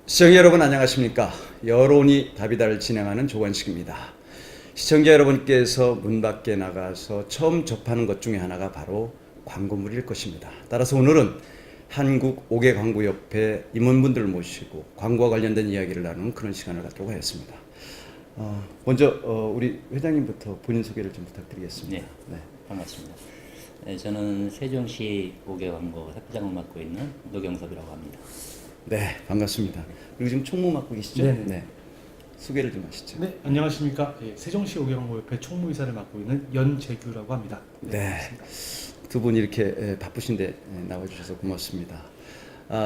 시청자 여러분 안녕하십니까? 여론이 답이다를 진행하는 조관식입니다. 시청자 여러분께서 문 밖에 나가서 처음 접하는 것 중에 하나가 바로 광고물일 것입니다. 따라서 오늘은 한국 옥외광고협회 임원분들을 모시고 광고와 관련된 이야기를 나누는 그런 시간을 갖도록 하였습니다. 먼저 우리 회장님부터 본인 소개를 좀 부탁드리겠습니다. 네. 반갑습니다. 네, 저는 세종시 옥외광고 협회장을 맡고 있는 노경섭이라고 합니다. 네, 반갑습니다. 그리고 지금 총무 맡고 계시죠? 네. 소개를 좀 하시죠. 네, 안녕하십니까. 세종시 옥외광고협회 총무이사를 맡고 있는 연재규라고 합니다. 네. 두 분 이렇게 바쁘신데 나와주셔서 고맙습니다.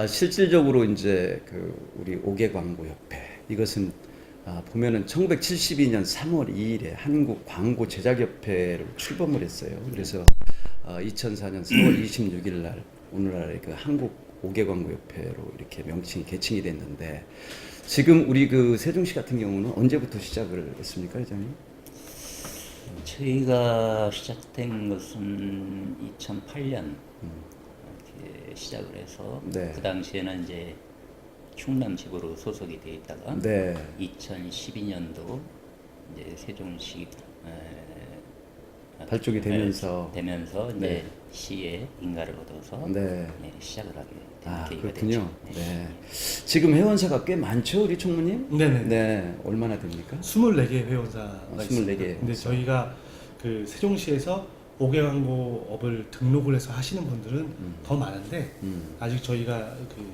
실질적으로 이제 우리 옥외광고협회 이것은 보면은 1972년 3월 2일에 한국 광고 제작협회를 출범을 했어요. 그래서 2004년 4월 26일 날 오늘날의 그 한국 옥외광고협회로 이렇게 명칭이 개칭이 됐는데 지금 우리 그 세종시 같은 경우는 언제부터 시작을 했습니까, 회장님? 저희가 시작된 것은 2008년 이렇게 시작을 해서 네. 그 당시에는 이제 충남 지부로 소속이 되어 있다가 네. 2012년도 이제 세종시 발족이 되면서 이제 네. 시에 인가를 얻어서 네. 시작을 하게 된 계기가 그렇군요. 됐죠. 네. 지금 회원사가 꽤 많죠, 우리 총무님? 네네. 네. 얼마나 됩니까? 24개 회원사가 24개 있습니다. 근데 회원사. 저희가 그 세종시에서 옥외광고업을 등록을 해서 하시는 분들은 더 많은데 아직 저희가 그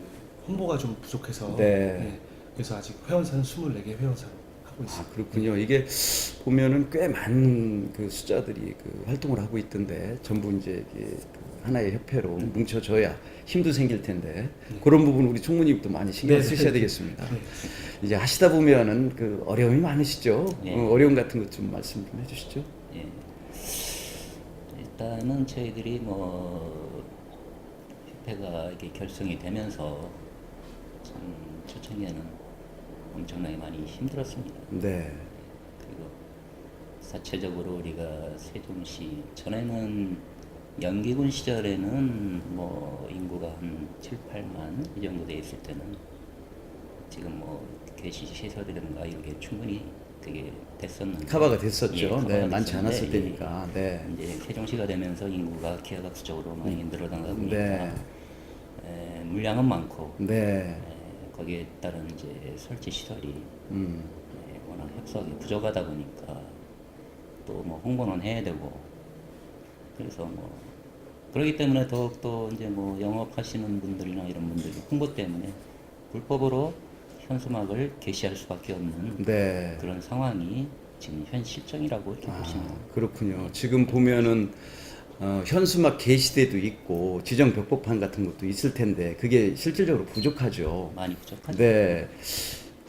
홍보가 좀 부족해서 네. 그래서 아직 회원사는 24개 회원사로 하고 있습니다. 그렇군요. 이게 보면은 꽤 많은 그 숫자들이 그 활동을 하고 있던데 전부 이제 이게 그 하나의 협회로 뭉쳐져야 힘도 생길 텐데 그런 부분 우리 총무님도 많이 신경 네. 쓰셔야 되겠습니다. 네. 이제 하시다 보면은 그 어려움이 많으시죠. 네. 어려움 같은 것 좀 말씀 좀 해주시죠. 예. 일단은 저희들이 뭐 협회가 이렇게 결성이 되면서 참 초창기에는 엄청나게 많이 힘들었습니다. 네. 그리고 사체적으로 우리가 세종시 전에는 연기군 시절에는 뭐 인구가 한 7, 8만 이 정도 돼 있을 때는 지금 뭐 개시 시설이든가 이런 게 충분히 그게 됐었는데 커버가 됐었죠. 예, 커버가 네, 많지 됐었는데, 않았을 때니까. 네. 이제 세종시가 되면서 인구가 기하급수적으로 많이 늘어나다 보니까 네. 물량은 많고 네. 거기에 따른 이제 설치 시설이 음. 워낙 협소하게 부족하다 보니까 또 뭐 홍보는 해야 되고 그래서 뭐 그렇기 때문에 더욱더 이제 뭐 영업하시는 분들이나 이런 분들이 홍보 때문에 불법으로 현수막을 게시할 수밖에 없는 네. 그런 상황이 지금 현 실정이라고 이렇게 보시면 됩니다. 그렇군요. 지금 보면은 현수막 게시대도 있고 지정 벽보판 같은 것도 있을 텐데 그게 실질적으로 부족하죠. 많이 부족하죠. 네.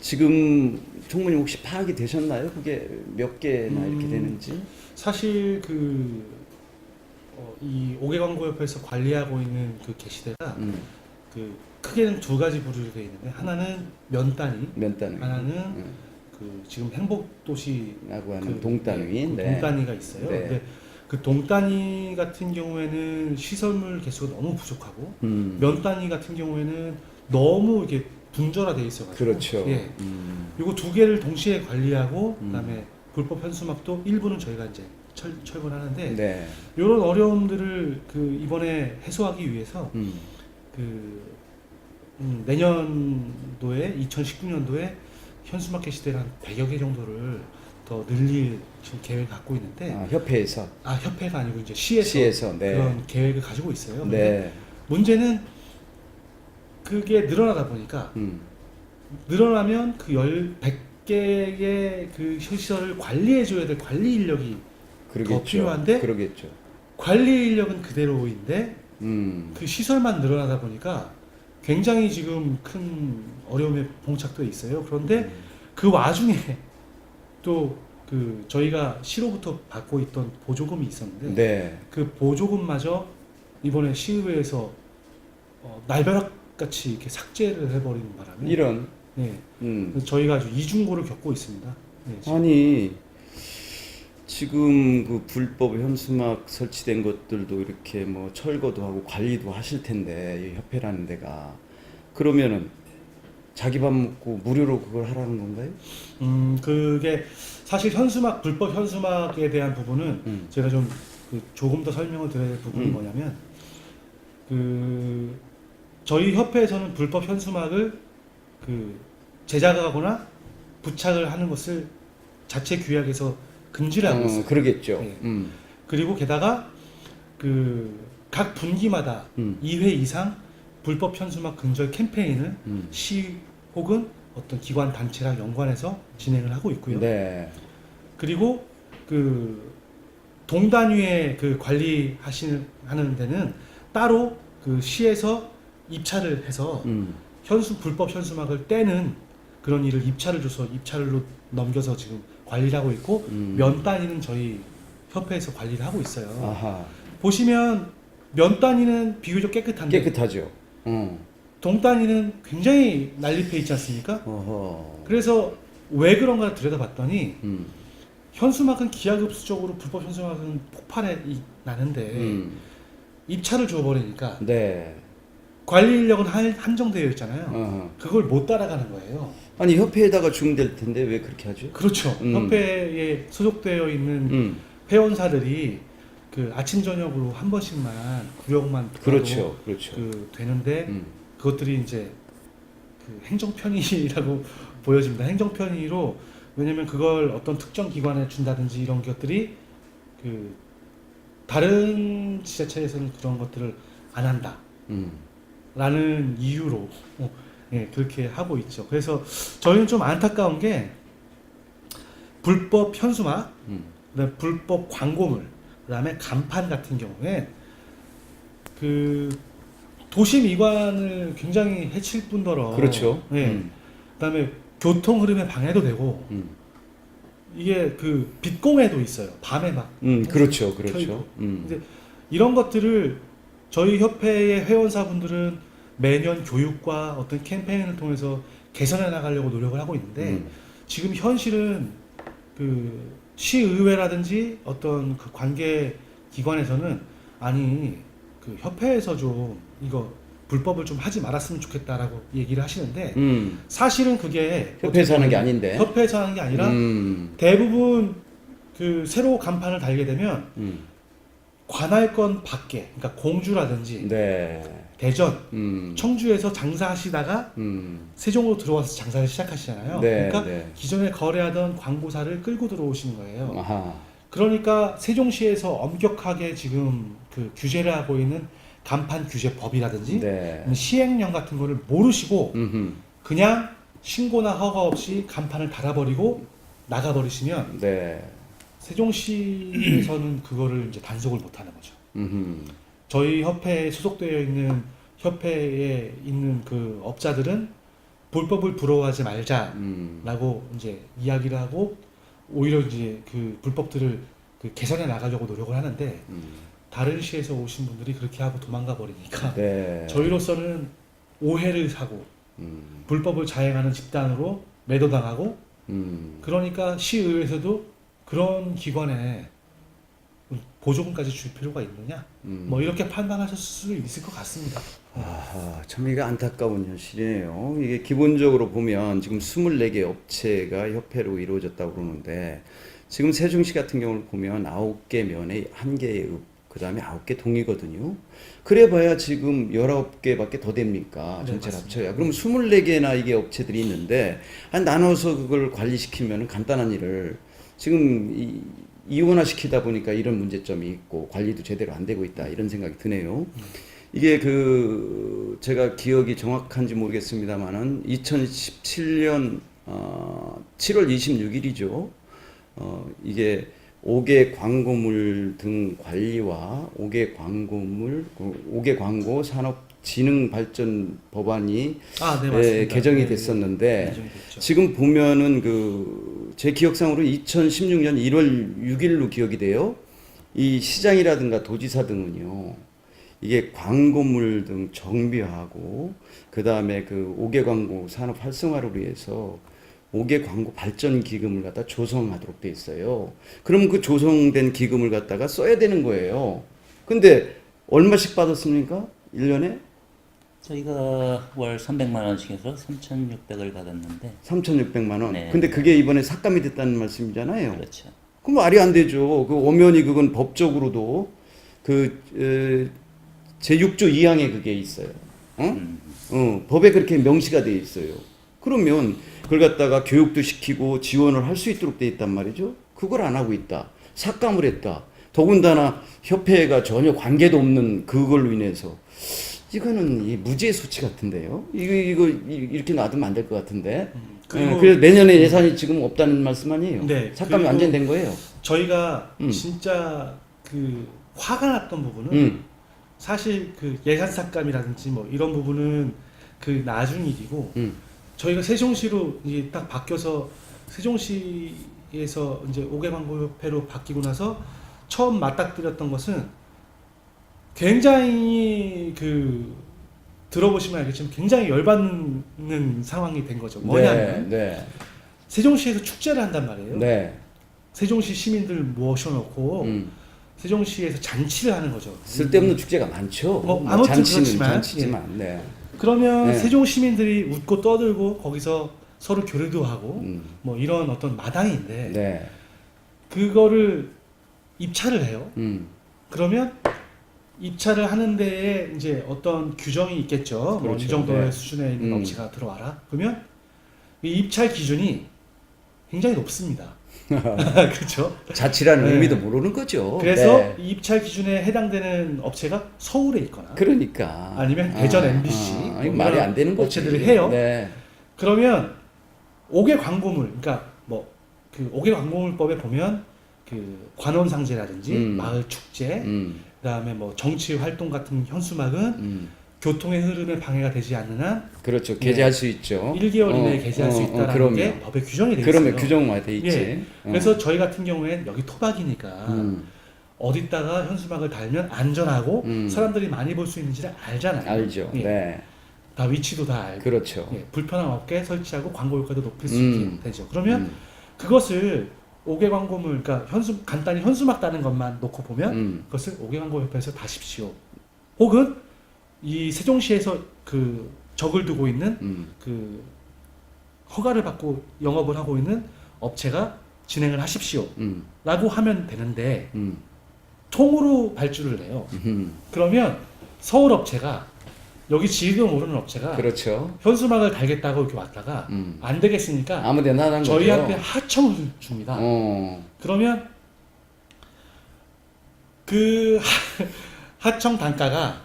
지금 총무님 혹시 파악이 되셨나요? 그게 몇 개나 이렇게 되는지? 사실 이 옥외광고협회에서 관리하고 있는 그 게시대가 그 크게는 두 가지 부류로 되어 있는데 하나는 면 단위, 면 단위. 하나는 그 지금 행복도시 라고 하는 동 단위. 그 네. 동 단위가 있어요. 네. 근데 그 동 단위 같은 경우에는 시설물 개수가 너무 부족하고 면 단위 같은 경우에는 너무 이게 분절화돼 있어가지고 그렇죠. 예. 요거 두 개를 동시에 관리하고 그다음에 불법 현수막도 일부는 저희가 이제 철거하는데 네. 이런 어려움들을 그 이번에 해소하기 위해서 내년도에 2019년도에 현수막 게시대를 한 100여 개 정도를 더 늘릴 지금 계획을 갖고 있는데 협회에서. 협회가 아니고 이제 시에서, 시에서, 네. 그런 계획을 가지고 있어요. 근데 네. 문제는 그게 늘어나다 보니까 늘어나면 그 100개의 그 시설을 관리해줘야 될 관리 인력이 그러겠죠. 더 필요한데 그러겠죠. 관리 인력은 그대로인데 음. 그 시설만 늘어나다 보니까 굉장히 지금 큰 어려움에 봉착돼 있어요. 그런데 그 와중에 또 그 저희가 시로부터 받고 있던 보조금이 있었는데 네. 그 보조금마저 이번에 시의회에서 날벼락 같이 이렇게 삭제를 해버리는 바람에 이런. 네, 저희가 아주 이중고를 겪고 있습니다. 네, 지금. 아니 지금 그 불법 현수막 설치된 것들도 이렇게 뭐 철거도 하고 관리도 하실 텐데 이 협회라는 데가 그러면은 자기 밥 먹고 무료로 그걸 하라는 건가요? 그게 사실 현수막 불법 현수막에 대한 부분은 제가 좀 조금 더 설명을 드려야 될 부분이 뭐냐면 저희 협회에서는 불법 현수막을 제작하거나 부착을 하는 것을 자체 규약에서 금지를 하고 있어요. 그러겠죠. 네. 그리고 게다가 각 분기마다 2회 이상 불법 현수막 근절 캠페인을 시 혹은 어떤 기관 단체랑 연관해서 진행을 하고 있고요. 네. 그리고 동단위에 하는 데는 따로 시에서 입찰을 해서 불법 현수막을 떼는 그런 일을 입찰을 줘서 입찰로 넘겨서 지금 관리를 하고 있고 면 단위는 저희 협회에서 관리를 하고 있어요. 아하. 보시면 면 단위는 비교적 깨끗한데 깨끗하죠. 동 단위는 굉장히 난립해 있지 않습니까? 어허. 그래서 왜 그런가 들여다봤더니 현수막은 기하급수적으로 불법 현수막은 폭발해 나는데 입찰을 줘버리니까 네. 관리 인력은 한정되어 있잖아요. 어허. 그걸 못 따라가는 거예요. 아니 협회에다가 주면 될 텐데 왜 그렇게 하죠? 그렇죠. 협회에 소속되어 있는 회원사들이 아침 저녁으로 한 번씩만 구역만 그렇죠, 그렇죠. 되는데 그것들이 이제 행정 편의라고 보여집니다. 행정 편의로 왜냐면 그걸 어떤 특정 기관에 준다든지 이런 것들이 다른 지자체에서는 그런 것들을 안 한다. 라는 이유로 예, 그렇게 하고 있죠. 그래서 저희는 좀 안타까운 게 불법 현수막, 그다음에 불법 광고물, 그다음에 간판 같은 경우에 도시 미관을 굉장히 해칠 뿐더러 그렇죠. 예, 그다음에 교통 흐름에 방해도 되고 이게 빛공해도 있어요. 밤에 막 그렇죠, 켜 그렇죠. 있고. 근데 이런 것들을 저희 협회의 회원사분들은 매년 교육과 어떤 캠페인을 통해서 개선해 나가려고 노력을 하고 있는데 지금 현실은 시의회라든지 어떤 관계 기관에서는 아니 협회에서 좀 이거 불법을 좀 하지 말았으면 좋겠다라고 얘기를 하시는데 사실은 그게 협회에서 하는 게 아닌데. 협회에서 하는 게 아니라 대부분 새로 간판을 달게 되면 관할권 밖에, 그러니까 공주라든지 네. 대전, 청주에서 장사하시다가 세종으로 들어와서 장사를 시작하시잖아요. 네, 그러니까 네. 기존에 거래하던 광고사를 끌고 들어오시는 거예요. 아하. 그러니까 세종시에서 엄격하게 지금 규제를 하고 있는 간판 규제법이라든지 네. 시행령 같은 거를 모르시고 음흠. 그냥 신고나 허가 없이 간판을 달아버리고 나가버리시면 네. 세종시에서는 그거를 이제 단속을 못하는 거죠. 저희 협회에 소속되어 있는 협회에 있는 업자들은 불법을 부러워하지 말자라고 이제 이야기를 하고 오히려 이제 불법들을 개선해 나가려고 노력을 하는데 다른 시에서 오신 분들이 그렇게 하고 도망가 버리니까 네. 저희로서는 오해를 사고 불법을 자행하는 집단으로 매도당하고 그러니까 시의회에서도 그런 기관에 보조금까지 줄 필요가 있느냐 뭐 이렇게 판단하실 수 있을 것 같습니다. 아하, 참 이게 안타까운 현실이네요. 이게 기본적으로 보면 지금 24개 업체가 협회로 이루어졌다고 그러는데 지금 세종시 같은 경우를 보면 9개 면에 1개의 읍, 그 다음에 9개 동이거든요. 그래봐야 지금 19개밖에 더 됩니까? 전체를 합쳐야. 그럼 24개나 이게 업체들이 있는데 나눠서 그걸 관리시키면 간단한 일을 지금 이원화시키다 보니까 이런 문제점이 있고 관리도 제대로 안 되고 있다 이런 생각이 드네요. 이게 제가 기억이 정확한지 모르겠습니다만은 2017년 7월 26일이죠. 이게 5개 광고물 등 관리와 5개 광고 산업진흥발전 법안이 네, 맞습니다. 개정이 네, 됐었는데 개정이 됐죠. 지금 보면은 제 기억상으로 2016년 1월 6일로 기억이 돼요. 이 시장이라든가 도지사 등은요. 이게 광고물 등 정비하고 그 다음에 5개 광고 산업 활성화를 위해서 5개 광고 발전 기금을 갖다 조성하도록 돼 있어요. 그럼 그 조성된 기금을 갖다가 써야 되는 거예요. 근데 얼마씩 받았습니까? 1년에? 저희가 월 300만 원씩 해서 3,600을 받았는데 3,600만 원. 네. 근데 그게 이번에 삭감이 됐다는 말씀이잖아요. 그렇죠. 그럼 말이 안 되죠. 그 엄연히 그건 법적으로도 그 제6조 2항에 그게 있어요. 법에 그렇게 명시가 돼 있어요. 그러면 그걸 갖다가 교육도 시키고 지원을 할 수 있도록 돼 있단 말이죠. 그걸 안 하고 있다. 삭감을 했다. 더군다나 협회가 전혀 관계도 없는 그걸로 인해서 이거는 이 무죄 수치 같은데요. 이거 이렇게 놔두면 안 될 것 같은데. 그리고- 그래서 내년에 예산이 지금 없다는 말씀 아니에요. 네, 삭감이 그리고- 완전 된 거예요. 저희가 진짜 그 화가 났던 부분은 음. 사실 그 예산 삭감이라든지 뭐 이런 부분은 그 나중 일이고 저희가 세종시로 이제 딱 바뀌어서 세종시에서 이제 5개 광고협회로 바뀌고 나서 처음 맞닥뜨렸던 것은 굉장히 그 들어보시면 알겠지만 굉장히 열받는 상황이 된 거죠. 뭐냐면 네, 세종시에서 축제를 한단 말이에요. 네. 세종시 시민들 모셔놓고 음. 세종시에서 잔치를 하는 거죠. 쓸데없는 축제가 많죠. 뭐 아무튼 잔치는 그렇지만, 잔치지만. 네. 그러면 네. 세종 시민들이 웃고 떠들고 거기서 서로 교류도 하고 음. 뭐 이런 어떤 마당인데 네. 그거를 입찰을 해요. 음. 그러면 입찰을 하는 데에 이제 어떤 규정이 있겠죠. 뭐 그렇죠. 이 정도의 네. 수준에 있는 음. 업체가 들어와라. 그러면 이 입찰 기준이 굉장히 높습니다. 그렇죠. 자치라는 네. 의미도 모르는 거죠. 그래서 네. 이 입찰 기준에 해당되는 업체가 서울에 있거나 그러니까 아니면 대전 MBC 이거 뭐 말이 이런 안 되는 거지. 업체들을 해요. 네. 그러면 5개 광고물, 그러니까 뭐 그 5개 광고물법에 보면 그 관원상제라든지 마을 축제, 그다음에 뭐 정치 활동 같은 현수막은 교통의 흐름에 방해가 되지 않는 한 그렇죠. 게재할 수 있죠. 1개월 이내에 게재할 수 있다라는 그럼요. 게 법에 규정이 되어 있어요. 그러면 규정화 돼 있지. 예. 그래서 저희 같은 경우에는 여기 토박이니까 음. 어디다가 현수막을 달면 안전하고 음. 사람들이 많이 볼 수 있는지를 알잖아요. 알죠. 예. 네. 다 위치도 다 알고 그렇죠. 예, 불편함 없게 설치하고 광고 효과도 높일 수 음. 있게 되죠. 그러면 그것을 5개 광고물, 그러니까 간단히 현수막 따는 것만 놓고 보면 그것을 5개 광고 협회에서 다십시오. 혹은 이 세종시에서 그 적을 두고 있는 그 허가를 받고 영업을 하고 있는 업체가 진행을 하십시오. 라고 하면 되는데 통으로 발주를 해요. 그러면 서울 업체가 여기 지도 모르는 업체가 그렇죠. 현수막을 달겠다고 이렇게 왔다가 안 되겠으니까 아무데나 하는 거죠. 저희한테 하청을 줍니다. 그러면 그 하청 단가가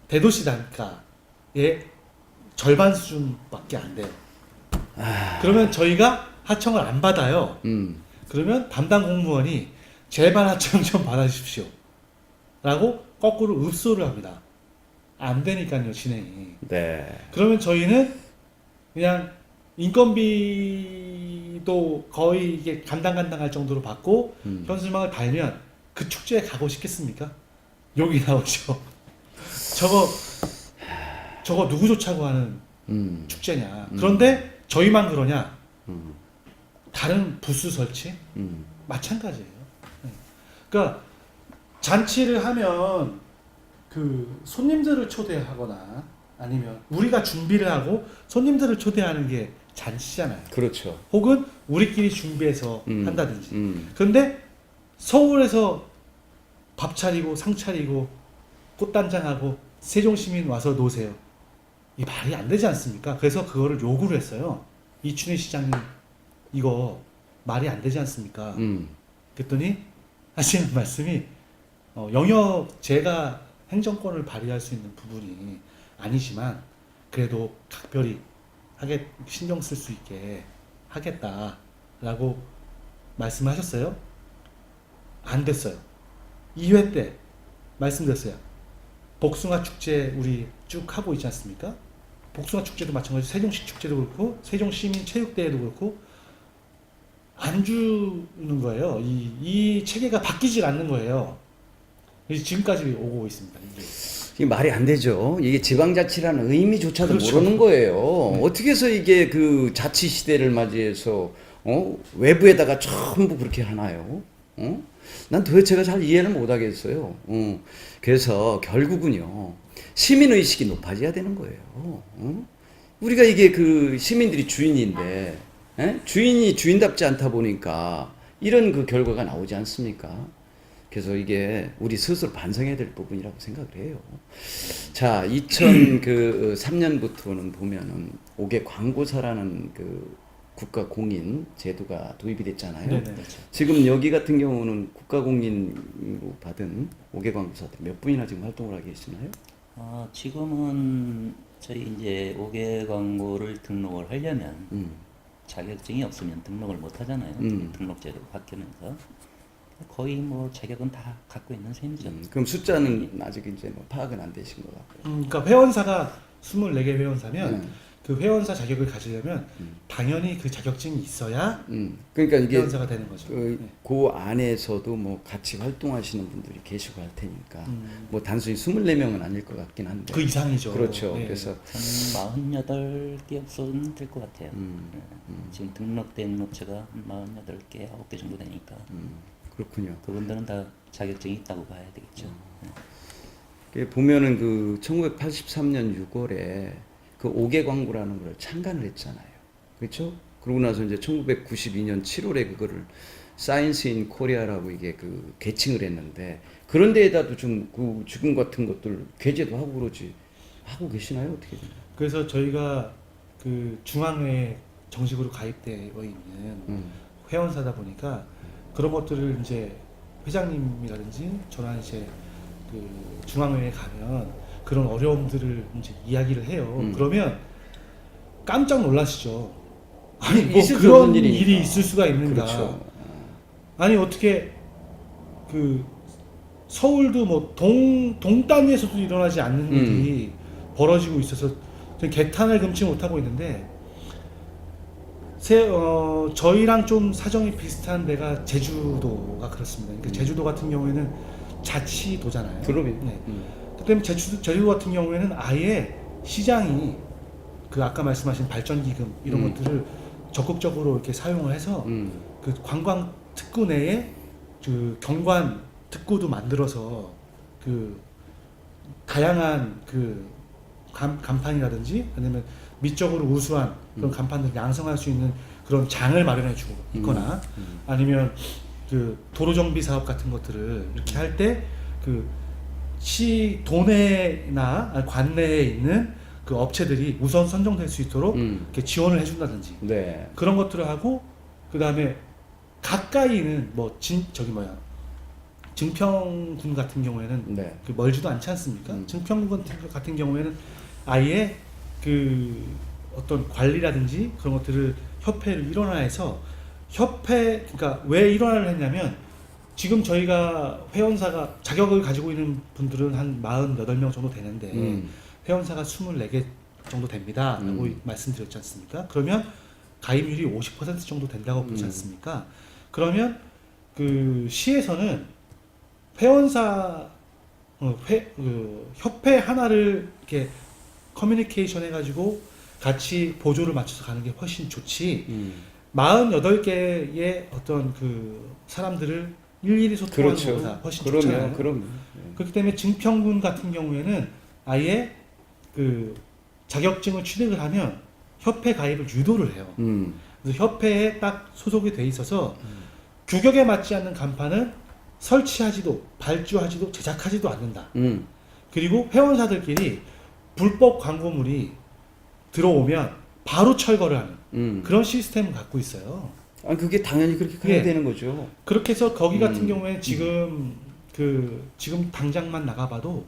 대도시 단가의 절반 수준밖에 안 돼요. 그러면 저희가 하청을 안 받아요. 그러면 담당 공무원이 제발 하청 좀 받아주십시오. 라고 거꾸로 읍소를 합니다. 안 되니까요, 진행이. 네. 그러면 저희는 그냥 인건비도 거의 이게 간당간당할 정도로 받고 현수막을 달면 그 축제에 가고 싶겠습니까? 욕이 나오죠. 저거 누구 좋자고 하는 축제냐. 그런데 저희만 그러냐? 다른 부스 설치? 마찬가지예요. 네. 그러니까 잔치를 하면 그 손님들을 초대하거나 아니면 우리가 준비를 하고 손님들을 초대하는 게 잔치잖아요. 그렇죠. 혹은 우리끼리 준비해서 한다든지. 그런데 서울에서 밥 차리고 상 차리고 꽃단장하고 세종시민 와서 노세요. 이 말이 안 되지 않습니까? 그래서 그거를 요구를 했어요. 이춘희 시장님 이거 말이 안 되지 않습니까? 그랬더니 하시는 말씀이 영역 제가 행정권을 발휘할 수 있는 부분이 아니지만 그래도 각별히 신경 쓸 수 있게 하겠다라고 말씀하셨어요. 안 됐어요. 2회 때 말씀드렸어요. 복숭아 축제 우리 쭉 하고 있지 않습니까? 복숭아 축제도 마찬가지로 세종시 축제도 그렇고 세종시민 체육대회도 그렇고 안 주는 거예요. 이 체계가 바뀌질 않는 거예요. 지금까지 오고 있습니다. 이게 말이 안 되죠. 이게 지방자치라는 의미조차도 그렇죠. 모르는 거예요. 네. 어떻게 해서 이게 그 자치 시대를 맞이해서 외부에다가 전부 그렇게 하나요? 난 도대체가 잘 이해를 못 하겠어요. 그래서 결국은요, 시민의식이 높아져야 되는 거예요. 우리가 이게 그 시민들이 주인인데, 주인이 주인답지 않다 보니까 이런 그 결과가 나오지 않습니까? 그래서 이게 우리 스스로 반성해야 될 부분이라고 생각을 해요. 자, 2003년부터는 보면은 5개 광고사라는 그 국가 공인 제도가 도입이 됐잖아요. 네네. 그렇죠. 지금 여기 같은 경우는 국가 공인으로 받은 5개 광고사들 몇 분이나 지금 활동을 하고 계시나요? 지금은 저희 이제 5개 광고를 등록을 하려면 자격증이 없으면 등록을 못 하잖아요. 등록제로 바뀌면서 거의 뭐 자격은 다 갖고 있는 셈이죠. 그럼 숫자는 아직 이제 뭐 파악은 안 되신 것 같고요. 그러니까 회원사가 24개 회원사면 그 회원사 자격을 가지려면 당연히 그 자격증이 있어야 그러니까 이게 회원사가 되는 거죠. 그 안에서도 뭐 같이 활동하시는 분들이 계시고 할 테니까 뭐 단순히 24명은 아닐 것 같긴 한데 그 이상이죠. 그렇죠. 네. 그래서 한 48개 업소는 될 것 같아요. 지금 등록된 업체가 한 48개, 9개 정도 되니까 그렇군요. 그분들은 다 자격증이 있다고 봐야 되겠죠. 보면은 그 1983년 6월에 그 5개 광고라는 걸 창간을 했잖아요. 그렇죠? 그러고 나서 이제 1992년 7월에 그거를 사이언스 인 코리아라고 이게 그 개칭을 했는데 그런 데에다도 좀 그 지금 같은 것들 게재도 하고 그러지 하고 계시나요? 어떻게 되나요? 그래서 저희가 그 중앙회에 정식으로 가입되어 있는 회원사다 보니까 그런 것들을 이제 회장님이라든지 저나 이제 그 중앙회에 가면 그런 어려움들을 이제 이야기를 해요. 그러면 깜짝 놀라시죠. 아니 뭐 있을 수 그런 없는 일이니까. 일이 있을 수가 있는가? 그렇죠. 아니 어떻게 그 서울도 뭐 동단위에서도 일어나지 않는 일이 벌어지고 있어서 개탄을 금치 못하고 있는데 저희랑 좀 사정이 비슷한 데가 제주도가 그렇습니다. 그러니까 제주도 같은 경우에는 자치도잖아요. 그러면 네. 그다음에 제주도 같은 경우에는 아예 시장이 그 아까 말씀하신 발전기금 이런 것들을 적극적으로 이렇게 사용을 해서 그 관광 특구 내에 그 경관 특구도 만들어서 그 다양한 그 간판이라든지 아니면 미적으로 우수한 그런 간판들 양성할 수 있는 그런 장을 마련해주고 있거나 아니면 그 도로 정비 사업 같은 것들을 이렇게 할 때 그 시 도내나 관내에 있는 그 업체들이 우선 선정될 수 있도록 이렇게 지원을 해준다든지 네. 그런 것들을 하고 그 다음에 가까이는 뭐 증평군 같은 경우에는 네. 그 멀지도 않지 않습니까? 증평군 같은 경우에는 아예 그 어떤 관리라든지 그런 것들을 협회를 일원화해서 협회 그러니까 왜 일원화를 했냐면 지금 저희가 회원사가 자격을 가지고 있는 분들은 한 48명 정도 되는데 회원사가 24개 정도 됩니다 라고 말씀드렸지 않습니까? 그러면 가입률이 50% 정도 된다고 보지 않습니까? 그러면 그 시에서는 회원사 협회 하나를 이렇게 커뮤니케이션 해가지고 같이 보조를 맞춰서 가는 게 훨씬 좋지 48개의 어떤 그 사람들을 일일이 소통하는 그렇죠. 것보다 훨씬 좋잖아요. 그럼요. 그렇기 때문에 증평군 같은 경우에는 아예 그 자격증을 취득을 하면 협회 가입을 유도를 해요. 그래서 협회에 딱 소속이 돼 있어서 규격에 맞지 않는 간판은 설치하지도 발주하지도 제작하지도 않는다. 그리고 회원사들끼리 불법 광고물이 들어오면 바로 철거를 하는 그런 시스템을 갖고 있어요. 아, 그게 당연히 그렇게 가야 예. 되는 거죠. 그렇게 해서 거기 같은 경우에는 지금 지금 당장만 나가봐도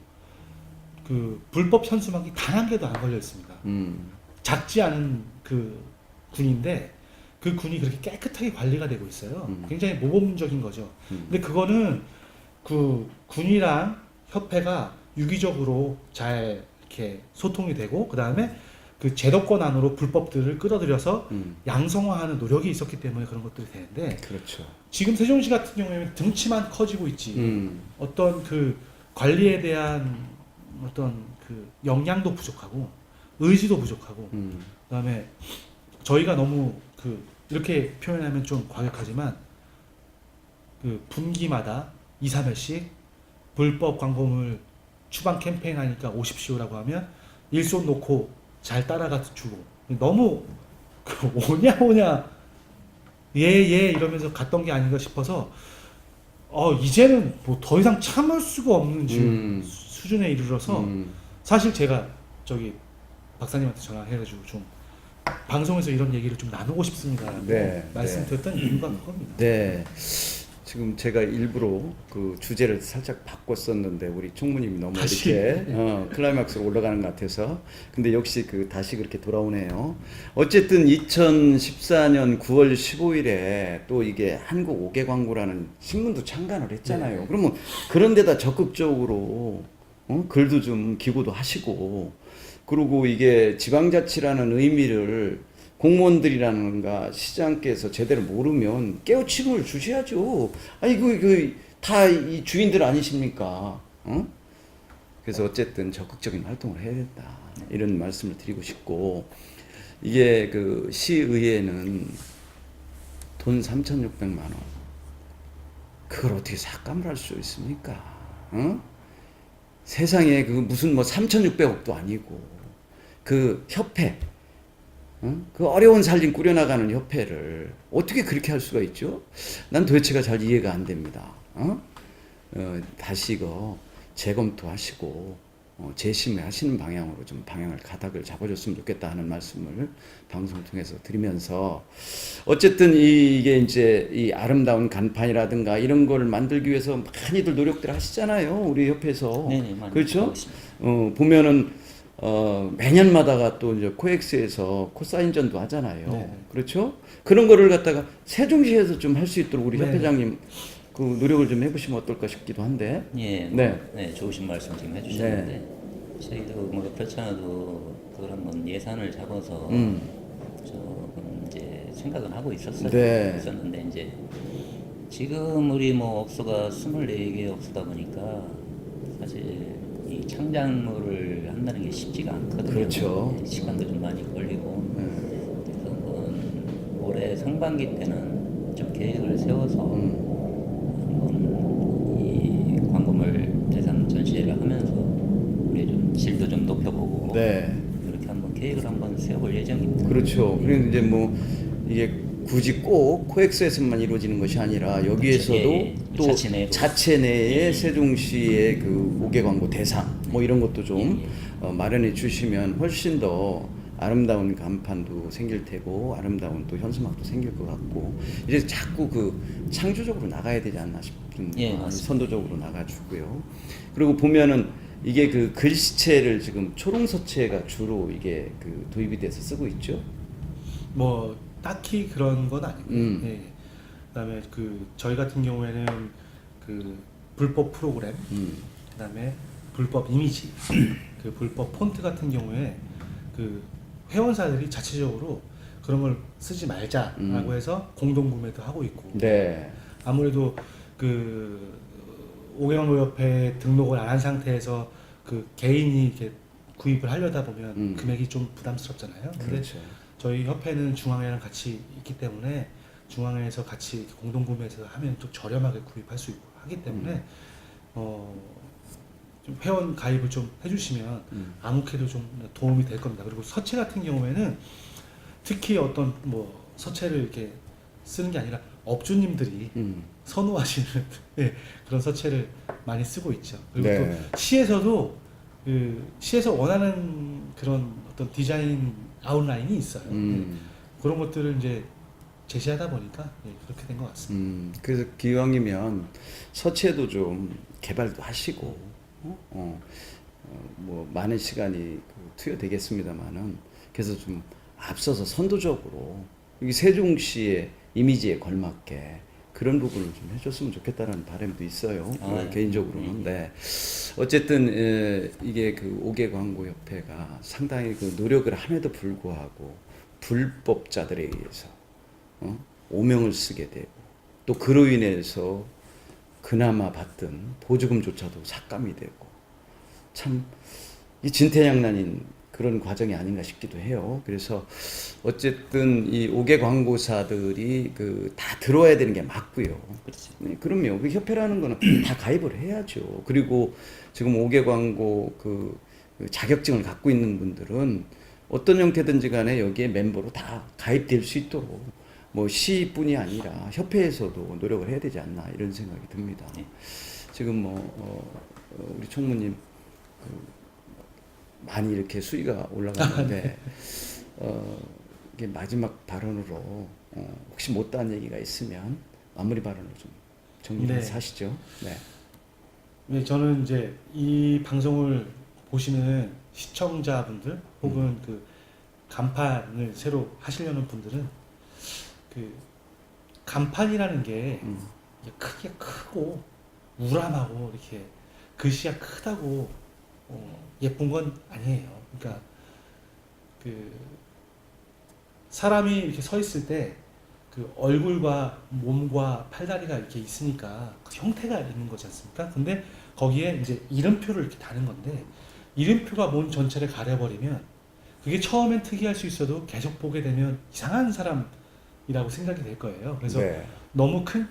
그 불법 현수막이 단 한 개도 안 걸려 있습니다. 작지 않은 그 군인데 그 군이 그렇게 깨끗하게 관리가 되고 있어요. 굉장히 모범적인 거죠. 근데 그거는 그 군이랑 협회가 유기적으로 잘 이렇게 소통이 되고 그 다음에 그 제도권 안으로 불법들을 끌어들여서 양성화하는 노력이 있었기 때문에 그런 것들이 되는데 그렇죠. 지금 세종시 같은 경우에는 등치만 커지고 있지 어떤 그 관리에 대한 어떤 그 역량도 부족하고 의지도 부족하고 그다음에 저희가 너무 그 이렇게 표현하면 좀 과격하지만 그 분기마다 2, 3회씩 불법 광고물 추방 캠페인 하니까 오십시오라고 하면 일손 놓고 잘 따라가 주고 너무 그 오냐 예 이러면서 갔던 게 아닌가 싶어서 이제는 뭐 더 이상 참을 수가 없는 지금 수준에 이르러서 사실 제가 저기 박사님한테 전화해가지고 좀 방송에서 이런 얘기를 좀 나누고 싶습니다. 네, 말씀드렸던 이유가 그겁니다. 네. 지금 제가 일부러 그 주제를 살짝 바꿨었는데 우리 총무님이 너무 다시. 이렇게 클라이막스로 올라가는 것 같아서 근데 역시 그 다시 그렇게 돌아오네요. 어쨌든 2014년 9월 15일에 또 이게 한국 5개 광고라는 신문도 창간을 했잖아요. 네. 그러면 그런 데다 적극적으로 글도 좀 기고도 하시고 그리고 이게 지방자치라는 의미를 공무원들이라는가 시장께서 제대로 모르면 깨우침을 주셔야죠. 아니 다 이 주인들 아니십니까? 그래서 어쨌든 적극적인 활동을 해야 된다. 이런 말씀을 드리고 싶고 이게 그 시의회는 돈 3,600만 원. 그걸 어떻게 삭감을 할 수 있습니까? 세상에 그 무슨 뭐 3,600억도 아니고 그 협회 그 어려운 살림 꾸려나가는 협회를 어떻게 그렇게 할 수가 있죠? 난 도대체가 잘 이해가 안 됩니다. 다시 이거 재검토하시고 재심의하시는 방향으로 좀 방향을 가닥을 잡아줬으면 좋겠다 하는 말씀을 방송을 통해서 드리면서 어쨌든 이게 이제 이 아름다운 간판이라든가 이런 걸 만들기 위해서 많이들 노력들 하시잖아요. 우리 협회에서. 네네, 많이 그렇죠? 하고 있습니다. 보면은 매년마다가 또 이제 코엑스에서 코사인전도 하잖아요. 네. 그렇죠? 그런 거를 갖다가 세종시에서 좀 할 수 있도록 우리 네. 협회장님 그 노력을 좀 해보시면 어떨까 싶기도 한데. 예, 네. 좋으신 말씀 지금 해주셨는데 저희도 뭐 그렇지 않아도 그걸 한번 예산을 잡아서 조금 이제 생각은 하고 있었어요. 네. 있었는데 이제 지금 우리 뭐 업소가 24개 업소다 보니까 사실 이 창작물을 한다는 게 쉽지가 않거든요. 그렇죠. 예, 시간도 좀 많이 걸리고 네. 그래서 한번 올해 상반기 때는 좀 계획을 세워서 한번 이 광고물 대상 전시회를 하면서 우리 좀 질도 좀 높여보고 네. 이렇게 한번 계획을 한번 세워볼 예정입니다. 그렇죠. 그리고 이제 뭐 이게 굳이 꼭 코엑스에서만 이루어지는 것이 아니라 여기에서도 예, 또 자체 내로. 자체 내에 예. 세종시의 그 5개 광고 대상 뭐 이런 것도 좀 예. 마련해 주시면 훨씬 더 아름다운 간판도 생길 테고 아름다운 또 현수막도 생길 것 같고 이제 자꾸 그 창조적으로 나가야 되지 않나 싶은 예, 맞습니다. 선도적으로 나가주고요. 그리고 보면은 이게 그 글씨체를 지금 초롱서체가 주로 이게 그 도입이 돼서 쓰고 있죠. 뭐 딱히 그런 건 아니고요. 예. 그다음에 그 저희 같은 경우에는 그 불법 프로그램, 그다음에 불법 이미지, 그 불법 폰트 같은 경우에 그 회원사들이 자체적으로 그런 걸 쓰지 말자라고 해서 공동 구매도 하고 있고. 네. 아무래도 그 오경노협회 등록을 안 한 상태에서 그 개인이 이렇게 구입을 하려다 보면 금액이 좀 부담스럽잖아요. 근데 그렇죠. 저희 협회는 중앙회랑 같이 있기 때문에 중앙회에서 같이 이렇게 공동 구매해서 하면 또 저렴하게 구입할 수 있고 하기 때문에 좀 회원 가입을 좀 해주시면 아무래도 좀 도움이 될 겁니다. 그리고 서체 같은 경우에는 특히 어떤 뭐 서체를 이렇게 쓰는 게 아니라 업주님들이 선호하시는 네, 그런 서체를 많이 쓰고 있죠. 그리고 네. 또 시에서도 그 시에서 원하는 그런 어떤 디자인 아웃라인이 있어요. 그런 것들을 이제 제시하다 보니까 그렇게 된 것 같습니다. 그래서 기왕이면 서체도 좀 개발도 하시고 뭐 많은 시간이 그 투여되겠습니다만은 그래서 좀 앞서서 선도적으로 여기 세종시의 이미지에 걸맞게 그런 부분을 좀 해줬으면 좋겠다는 바람도 있어요. 개인적으로는. 네. 어쨌든 이게 그 5개 광고 협회가 상당히 그 노력을 함에도 불구하고 불법자들에 의해서 오명을 쓰게 되고 또 그로 인해서 그나마 받던 보조금조차도 삭감이 되고 참 이 진퇴양난인 그 그런 과정이 아닌가 싶기도 해요. 그래서 어쨌든 이 5개 광고사들이 그 다 들어와야 되는 게 맞고요. 그렇죠. 네, 그럼요. 그 협회라는 거는 다 가입을 해야죠. 그리고 지금 5개 광고 그 자격증을 갖고 있는 분들은 어떤 형태든지 간에 여기에 멤버로 다 가입될 수 있도록 뭐 시뿐이 아니라 협회에서도 노력을 해야 되지 않나 이런 생각이 듭니다. 네. 지금 우리 총무님 많이 이렇게 수위가 올라가는데 이게 마지막 발언으로 혹시 못다한 얘기가 있으면 마무리 발언을 좀 정리해서 네. 하시죠. 네. 네, 저는 이제 이 방송을 보시는 시청자분들 혹은 그 간판을 새로 하시려는 분들은 그 간판이라는 게 크기가 크고 우람하고 이렇게 글씨가 크다고 예쁜 건 아니에요. 그러니까 그 사람이 이렇게 서 있을 때 그 얼굴과 몸과 팔다리가 이렇게 있으니까 그 형태가 있는 거지 않습니까? 근데 거기에 이제 이름표를 이렇게 다는 건데 이름표가 몸 전체를 가려버리면 그게 처음엔 특이할 수 있어도 계속 보게 되면 이상한 사람이라고 생각이 될 거예요. 그래서 네. 너무 큰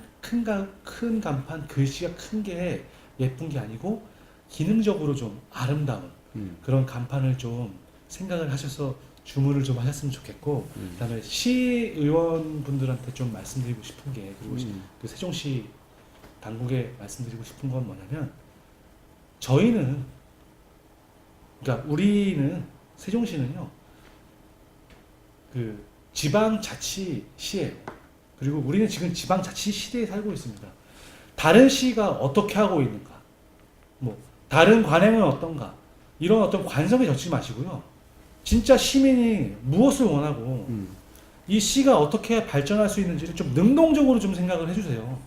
간판 글씨가 큰 게 예쁜 게 아니고 기능적으로 좀 아름다운 그런 간판을 좀 생각을 하셔서 주문을 좀 하셨으면 좋겠고 그다음에 시의원분들한테 좀 말씀드리고 싶은 게 그리고 그 세종시 당국에 말씀드리고 싶은 건 뭐냐면 저희는 그러니까 우리는 세종시는요 그 지방자치시예요. 그리고 우리는 지금 지방자치 시대에 살고 있습니다. 다른 시가 어떻게 하고 있는가, 뭐 다른 관행은 어떤가 이런 어떤 관성에 젖지 마시고요. 진짜 시민이 무엇을 원하고 이 시가 어떻게 발전할 수 있는지를 좀 능동적으로 좀 생각을 해주세요.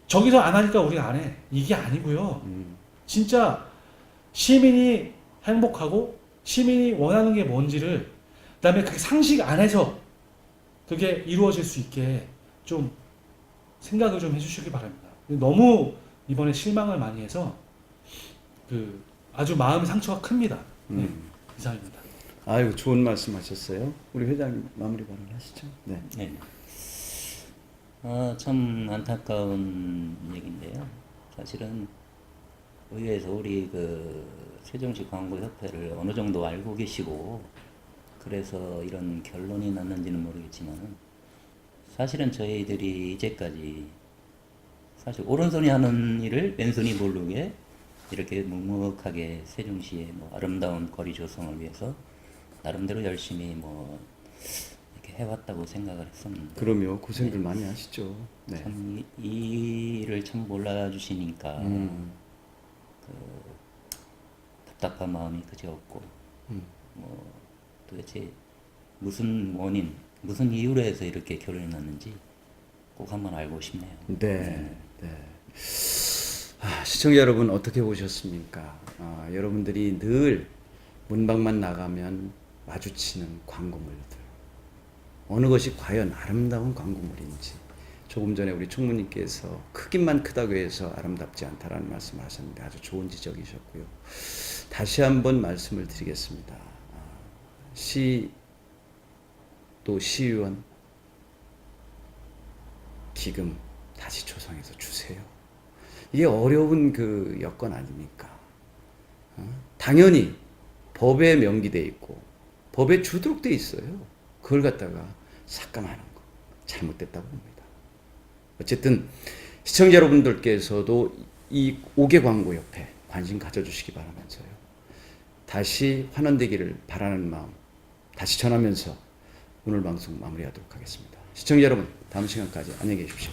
저기서 안 하니까 우리는 안 해. 이게 아니고요. 진짜 시민이 행복하고 시민이 원하는 게 뭔지를 그다음에 그 상식 안에서 그게 이루어질 수 있게 좀 생각을 좀 해주시기 바랍니다. 너무 이번에 실망을 많이 해서 그 아주 마음의 상처가 큽니다. 네, 이상입니다. 아유 좋은 말씀하셨어요. 우리 회장님 마무리 발언하시죠. 네. 네. 참 안타까운 얘기인데요. 사실은 의회에서 우리 그 세종시 광고협회를 어느 정도 알고 계시고 그래서 이런 결론이 났는지는 모르겠지만 사실은 저희들이 이제까지 사실 오른손이 하는 일을 왼손이 모르게 이렇게 묵묵하게 세종시의 뭐 아름다운 거리 조성을 위해서 나름대로 열심히 뭐 이렇게 해왔다고 생각을 했었는데 그럼요. 고생들 많이 하시죠. 네. 참 이 일을 참 몰라주시니까 그 답답한 마음이 그지 없고 뭐 도대체 무슨 원인, 무슨 이유로 해서 이렇게 결론이 났는지 꼭 한번 알고 싶네요. 네. 네. 시청자 여러분 어떻게 보셨습니까? 여러분들이 늘 문방만 나가면 마주치는 광고물들 어느 것이 과연 아름다운 광고물인지 조금 전에 우리 총무님께서 크기만 크다고 해서 아름답지 않다라는 말씀을 하셨는데 아주 좋은 지적이셨고요. 다시 한번 말씀을 드리겠습니다. 또 시의원 기금 다시 조성해서 주세요. 이게 어려운 그 여건 아닙니까? 당연히 법에 명기돼 있고 법에 주도록 돼 있어요. 그걸 갖다가 삭감하는 거 잘못됐다고 봅니다. 어쨌든 시청자 여러분들께서도 이 5개 광고 옆에 관심 가져주시기 바라면서요. 다시 환원되기를 바라는 마음 다시 전하면서 오늘 방송 마무리하도록 하겠습니다. 시청자 여러분 다음 시간까지 안녕히 계십시오.